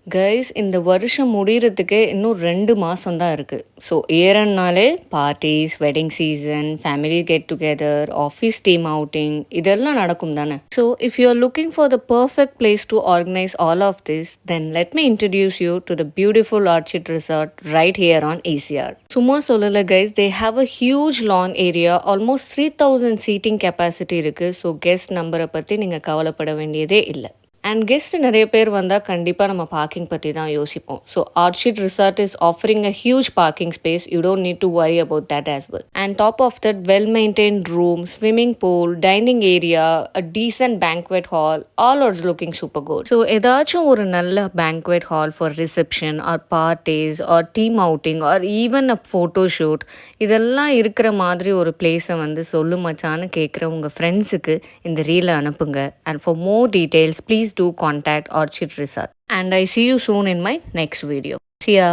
Guys இந்த வருஷம் முடியறதுக்கு இன்னும் 2 மாசம் தான் இருக்கு. ஸோ இயர்னாலே parties, wedding season, family get together, office team outing இதெல்லாம் நடக்கும் தானே. So if you are looking for the perfect place to organise all of this, then let me introduce you to the beautiful Orchid Resort right here on ECR. சும்மா சொல்லலை guys, they have a huge lawn area, almost 3000 seating capacity இருக்கு. So guest நம்பரை பற்றி நீங்கள் கவலைப்பட வேண்டியதே இல்லை. And guest நிறைய பேர் வந்தால் கண்டிப்பாக நம்ம பார்க்கிங் பற்றி தான் யோசிப்போம். So Orchid Resort is offering a huge parking space. You don't need to worry about that as well. And top of that well maintained room, swimming pool, dining area, a decent banquet hall, all are looking super good. So ஏதாச்சும் ஒரு நல்ல banquet hall for reception or parties or team outing or even a photo shoot இதெல்லாம் இருக்கிற மாதிரி ஒரு பிளேஸை சொல்லு மச்சான்னு கேட்குற உங்கள் ஃப்ரெண்ட்ஸுக்கு இந்த ரீலை அனுப்புங்க. And for more details please do contact Orchid Resort. And I see you soon in my next video. See ya.